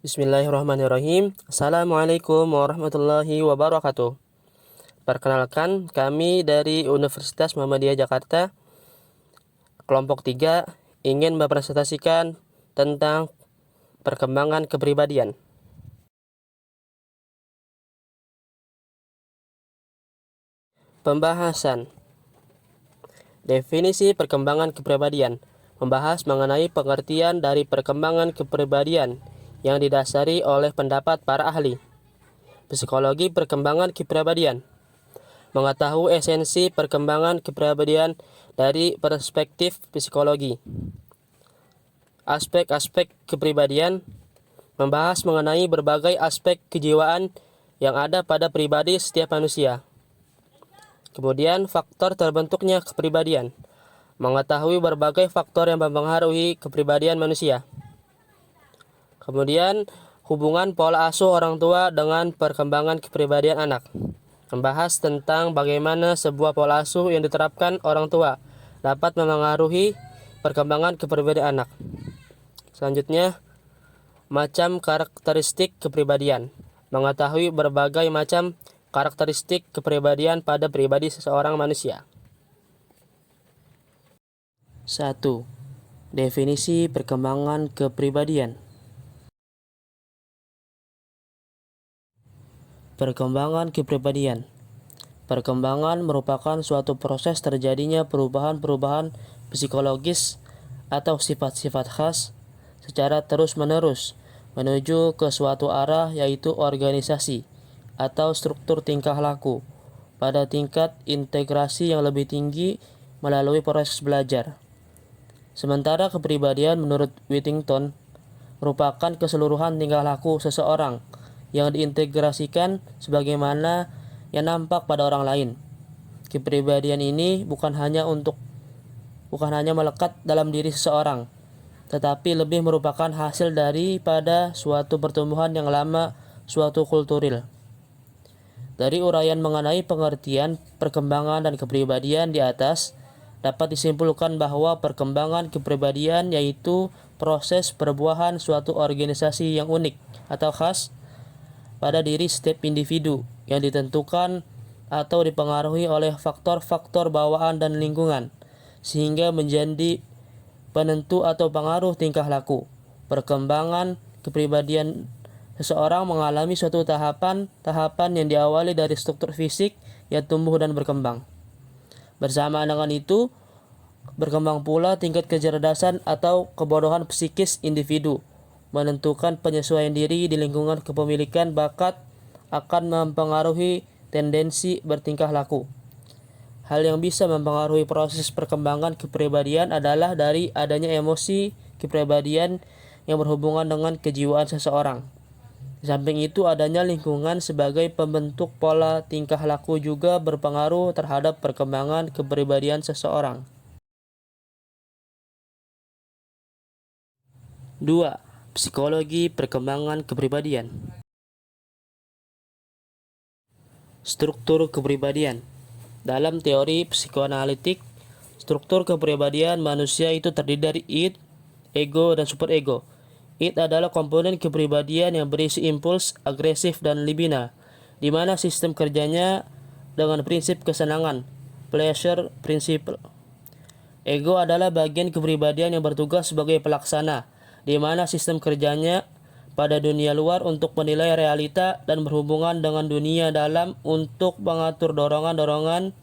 Bismillahirrahmanirrahim. Assalamualaikum warahmatullahi wabarakatuh. Perkenalkan, kami dari Universitas Muhammadiyah Jakarta, kelompok 3, ingin mempresentasikan tentang perkembangan kepribadian. Pembahasan. Definisi perkembangan kepribadian membahas mengenai pengertian dari perkembangan kepribadian yang didasari oleh pendapat para ahli. Psikologi perkembangan kepribadian mengetahui esensi perkembangan kepribadian dari perspektif psikologi. Aspek-aspek kepribadian membahas mengenai berbagai aspek kejiwaan yang ada pada pribadi setiap manusia. Kemudian, faktor terbentuknya kepribadian mengetahui berbagai faktor yang mempengaruhi kepribadian manusia. Kemudian, hubungan pola asuh orang tua dengan perkembangan kepribadian anak membahas tentang bagaimana sebuah pola asuh yang diterapkan orang tua dapat memengaruhi perkembangan kepribadian anak. Selanjutnya, macam karakteristik kepribadian mengetahui berbagai macam karakteristik kepribadian pada pribadi seseorang manusia. 1. Definisi perkembangan kepribadian. Perkembangan kepribadian. Perkembangan merupakan suatu proses terjadinya perubahan-perubahan psikologis atau sifat-sifat khas secara terus-menerus menuju ke suatu arah, yaitu organisasi atau struktur tingkah laku pada tingkat integrasi yang lebih tinggi melalui proses belajar. Sementara kepribadian menurut Whittington merupakan keseluruhan tingkah laku seseorang yang diintegrasikan sebagaimana yang nampak pada orang lain. Kepribadian ini bukan hanya melekat dalam diri seseorang, tetapi lebih merupakan hasil daripada suatu pertumbuhan yang lama suatu kulturil. Dari uraian mengenai pengertian perkembangan dan kepribadian di atas, dapat disimpulkan bahwa perkembangan kepribadian yaitu proses perbuahan suatu organisasi yang unik atau khas pada diri setiap individu yang ditentukan atau dipengaruhi oleh faktor-faktor bawaan dan lingkungan, sehingga menjadi penentu atau pengaruh tingkah laku. Perkembangan kepribadian seseorang mengalami suatu tahapan yang diawali dari struktur fisik yang tumbuh dan berkembang. Bersamaan dengan itu, berkembang pula tingkat kecerdasan atau kebodohan psikis individu, menentukan penyesuaian diri di lingkungan kepemilikan bakat akan mempengaruhi tendensi bertingkah laku. Hal yang bisa mempengaruhi proses perkembangan kepribadian adalah dari adanya emosi kepribadian yang berhubungan dengan kejiwaan seseorang. Di samping itu, adanya lingkungan sebagai pembentuk pola tingkah laku juga berpengaruh terhadap perkembangan kepribadian seseorang. 2. Psikologi perkembangan kepribadian. Struktur kepribadian. Dalam teori psikoanalitik, struktur kepribadian manusia itu terdiri dari id, ego, dan superego. Id adalah komponen kepribadian yang berisi impuls, agresif, dan libina, di mana sistem kerjanya dengan prinsip kesenangan, pleasure principle. Ego adalah bagian kepribadian yang bertugas sebagai pelaksana, di mana sistem kerjanya pada dunia luar untuk menilai realita dan berhubungan dengan dunia dalam untuk mengatur dorongan-dorongan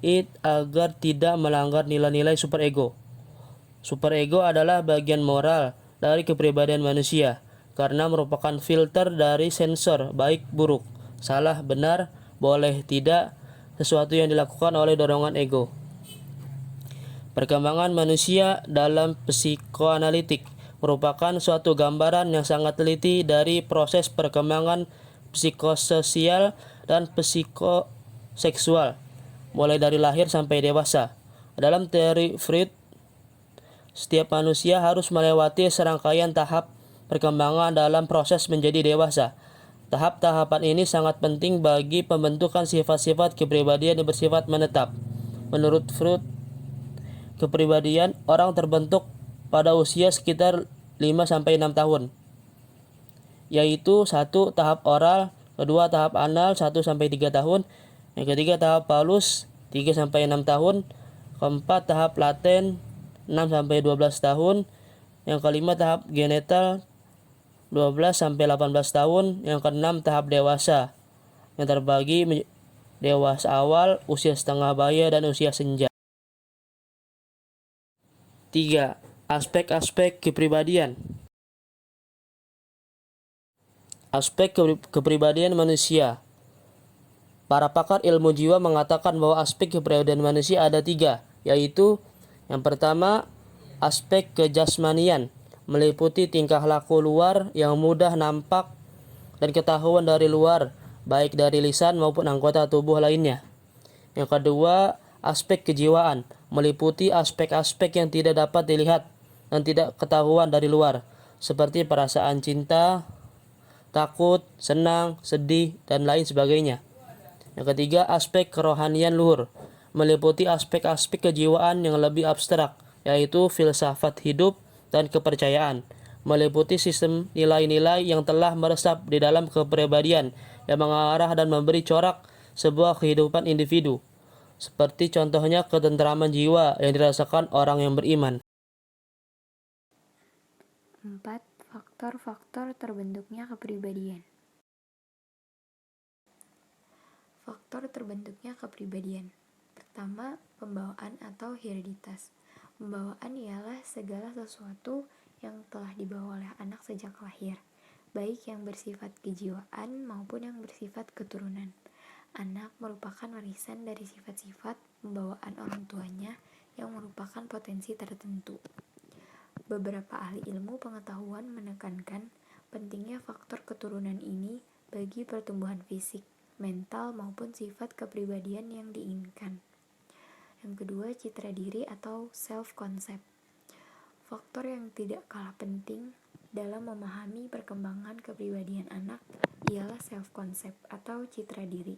id agar tidak melanggar nilai-nilai superego. Superego adalah bagian moral dari kepribadian manusia karena merupakan filter dari sensor baik buruk, salah benar, boleh tidak, sesuatu yang dilakukan oleh dorongan ego. Perkembangan manusia dalam psikoanalitik merupakan suatu gambaran yang sangat teliti dari proses perkembangan psikososial dan psikoseksual mulai dari lahir sampai dewasa. Dalam teori Freud, setiap manusia harus melewati serangkaian tahap perkembangan dalam proses menjadi dewasa. Tahap-tahapan ini sangat penting bagi pembentukan sifat-sifat kepribadian yang bersifat menetap. Menurut Freud, kepribadian orang terbentuk pada usia sekitar 5-6 tahun. yaitu 1. Tahap oral, kedua tahap anal 1-3 tahun, yang ketiga tahap paulus 3-6 tahun, keempat tahap laten 6-12 tahun, yang kelima tahap genital 12-18 tahun, yang keenam tahap dewasa yang terbagi dewasa awal, usia setengah baya, dan usia senja. 3. Aspek-aspek kepribadian. Aspek kepribadian manusia. Para pakar ilmu jiwa mengatakan bahwa aspek kepribadian manusia ada 3, yaitu yang pertama, aspek kejasmanian, meliputi tingkah laku luar yang mudah nampak dan ketahuan dari luar, baik dari lisan maupun anggota tubuh lainnya. Yang kedua, aspek kejiwaan, meliputi aspek-aspek yang tidak dapat dilihat dan tidak ketahuan dari luar, seperti perasaan cinta, takut, senang, sedih, dan lain sebagainya. Yang ketiga, aspek kerohanian luhur, meliputi aspek-aspek kejiwaan yang lebih abstrak, yaitu filsafat hidup dan kepercayaan, meliputi sistem nilai-nilai yang telah meresap di dalam kepribadian yang mengarah dan memberi corak sebuah kehidupan individu, seperti contohnya ketentraman jiwa yang dirasakan orang yang beriman. 4. Faktor-faktor terbentuknya kepribadian. Faktor terbentuknya kepribadian. Pertama, pembawaan atau hereditas. Pembawaan ialah segala sesuatu yang telah dibawa oleh anak sejak lahir, baik yang bersifat kejiwaan maupun yang bersifat keturunan. Anak merupakan warisan dari sifat-sifat pembawaan orang tuanya yang merupakan potensi tertentu. Beberapa ahli ilmu pengetahuan menekankan pentingnya faktor keturunan ini bagi pertumbuhan fisik, mental, maupun sifat kepribadian yang diinginkan. Yang kedua, citra diri atau self-concept. Faktor yang tidak kalah penting dalam memahami perkembangan kepribadian anak ialah self-concept atau citra diri,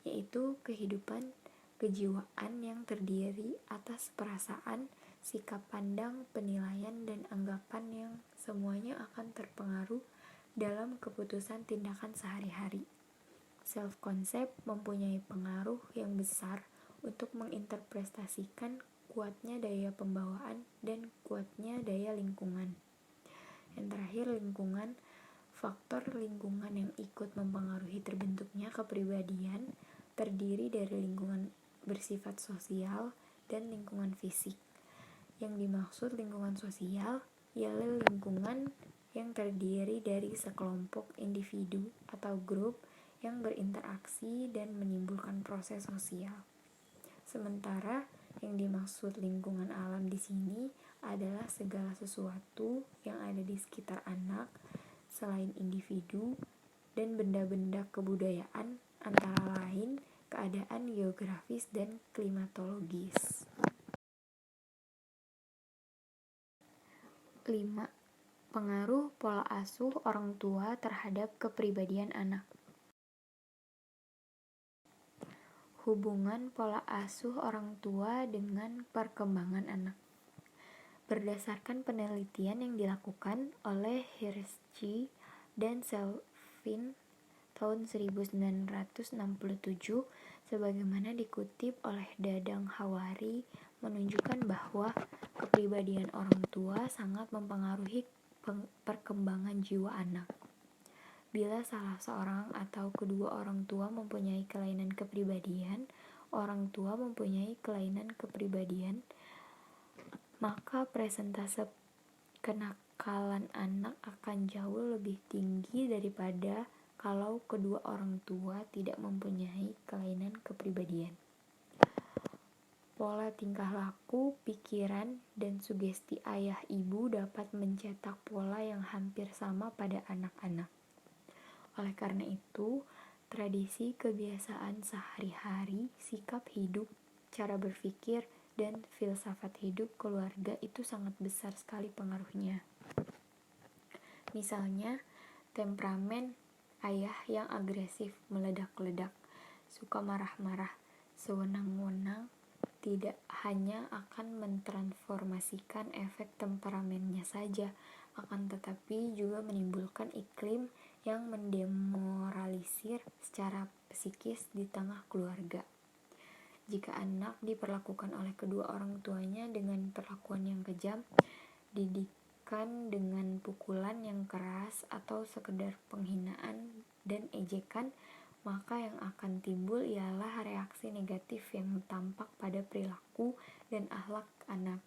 yaitu kehidupan kejiwaan yang terdiri atas perasaan, sikap pandang, penilaian, dan anggapan yang semuanya akan terpengaruh dalam keputusan tindakan sehari-hari. Self-concept mempunyai pengaruh yang besar untuk menginterpretasikan kuatnya daya pembawaan dan kuatnya daya lingkungan. Yang terakhir, lingkungan. Faktor lingkungan yang ikut mempengaruhi terbentuknya kepribadian terdiri dari lingkungan bersifat sosial dan lingkungan fisik. Yang dimaksud lingkungan sosial ialah lingkungan yang terdiri dari sekelompok individu atau grup yang berinteraksi dan menimbulkan proses sosial. Sementara yang dimaksud lingkungan alam di sini adalah segala sesuatu yang ada di sekitar anak selain individu dan benda-benda kebudayaan, antara lain keadaan geografis dan klimatologis. 5. Pengaruh pola asuh orang tua terhadap kepribadian anak. Hubungan pola asuh orang tua dengan perkembangan anak. Berdasarkan penelitian yang dilakukan oleh Hirschi dan Selvin tahun 1967, sebagaimana dikutip oleh Dadang Hawari, menunjukkan bahwa kepribadian orang tua sangat mempengaruhi perkembangan jiwa anak. Bila salah seorang atau kedua orang tua mempunyai kelainan kepribadian, orang tua mempunyai kelainan kepribadian, maka persentase kenakalan anak akan jauh lebih tinggi daripada kalau kedua orang tua tidak mempunyai kelainan kepribadian. Pola tingkah laku, pikiran, dan sugesti ayah ibu dapat mencetak pola yang hampir sama pada anak-anak. Oleh karena itu, tradisi kebiasaan sehari-hari, sikap hidup, cara berpikir, dan filsafat hidup keluarga itu sangat besar sekali pengaruhnya. Misalnya, temperamen ayah yang agresif, meledak-ledak, suka marah-marah, sewenang-wenang, tidak hanya akan mentransformasikan efek temperamennya saja, akan tetapi juga menimbulkan iklim yang mendemoralisir secara psikis di tengah keluarga. Jika anak diperlakukan oleh kedua orang tuanya dengan perlakuan yang kejam, didikan dengan pukulan yang keras, atau sekedar penghinaan dan ejekan, maka yang akan timbul ialah reaksi negatif yang tampak pada perilaku dan akhlak anak.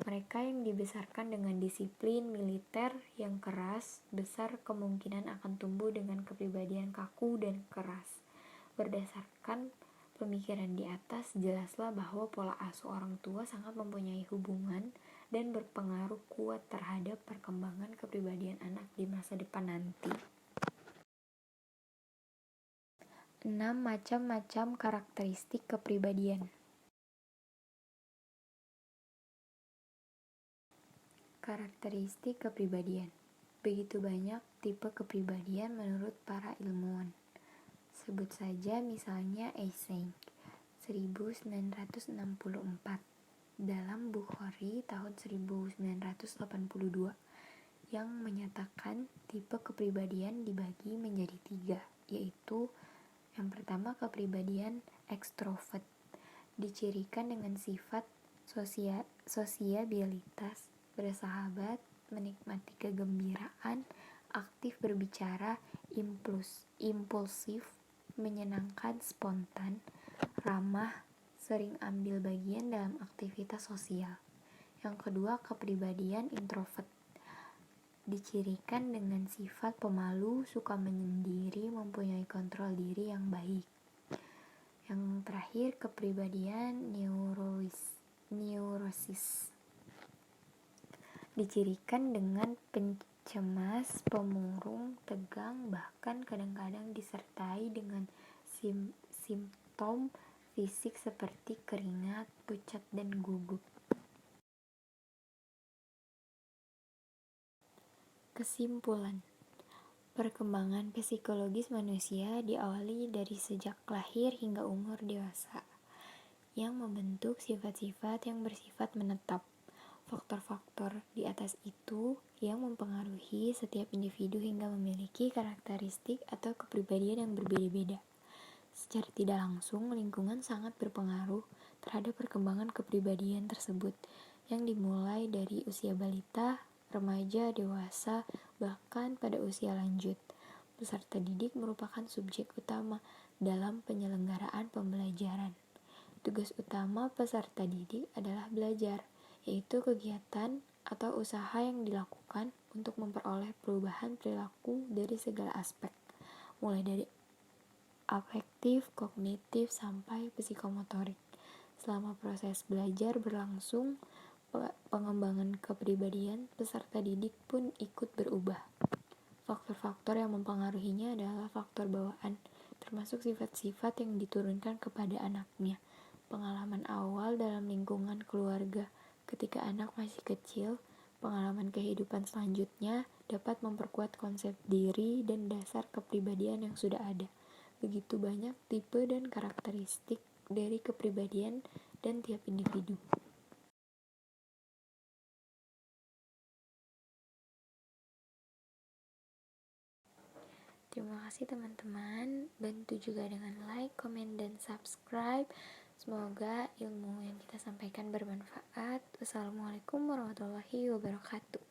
Mereka yang dibesarkan dengan disiplin militer yang keras, besar kemungkinan akan tumbuh dengan kepribadian kaku dan keras. Berdasarkan pemikiran di atas, jelaslah bahwa pola asuh orang tua sangat mempunyai hubungan dan berpengaruh kuat terhadap perkembangan kepribadian anak di masa depan nanti. 6 macam-macam karakteristik kepribadian. Karakteristik kepribadian. Begitu banyak tipe kepribadian menurut para ilmuwan. Sebut saja misalnya Eysenck 1964 dalam Bukhari tahun 1982 yang menyatakan tipe kepribadian dibagi menjadi 3, yaitu yang pertama kepribadian ekstrovert, dicirikan dengan sifat sosiabilitas, bersahabat, menikmati kegembiraan, aktif berbicara, impulsif, menyenangkan, spontan, ramah, sering ambil bagian dalam aktivitas sosial. Yang kedua, kepribadian introvert, dicirikan dengan sifat pemalu, suka menyendiri, mempunyai kontrol diri yang baik. Yang terakhir, kepribadian neurosis, dicirikan dengan pencemas, pemurung, tegang, bahkan kadang-kadang disertai dengan simptom fisik seperti keringat, pucat, dan gugup. Kesimpulan, perkembangan psikologis manusia diawali dari sejak lahir hingga umur dewasa, yang membentuk sifat-sifat yang bersifat menetap. Faktor-faktor di atas itu yang mempengaruhi setiap individu hingga memiliki karakteristik atau kepribadian yang berbeda-beda. Secara tidak langsung, lingkungan sangat berpengaruh terhadap perkembangan kepribadian tersebut, yang dimulai dari usia balita, remaja, dewasa, bahkan pada usia lanjut. Peserta didik merupakan subjek utama dalam penyelenggaraan pembelajaran. Tugas utama peserta didik adalah belajar, yaitu kegiatan atau usaha yang dilakukan untuk memperoleh perubahan perilaku dari segala aspek, mulai dari afektif, kognitif, sampai psikomotorik. Selama proses belajar berlangsung, pengembangan kepribadian peserta didik pun ikut berubah. Faktor-faktor yang mempengaruhinya adalah faktor bawaan, termasuk sifat-sifat yang diturunkan kepada anaknya, pengalaman awal dalam lingkungan keluarga ketika anak masih kecil, pengalaman kehidupan selanjutnya dapat memperkuat konsep diri dan dasar kepribadian yang sudah ada. Begitu banyak tipe dan karakteristik dari kepribadian dan tiap individu. Terima kasih teman-teman, bantu juga dengan like, komen, dan subscribe. Semoga ilmu yang kita sampaikan bermanfaat. Wassalamualaikum warahmatullahi wabarakatuh.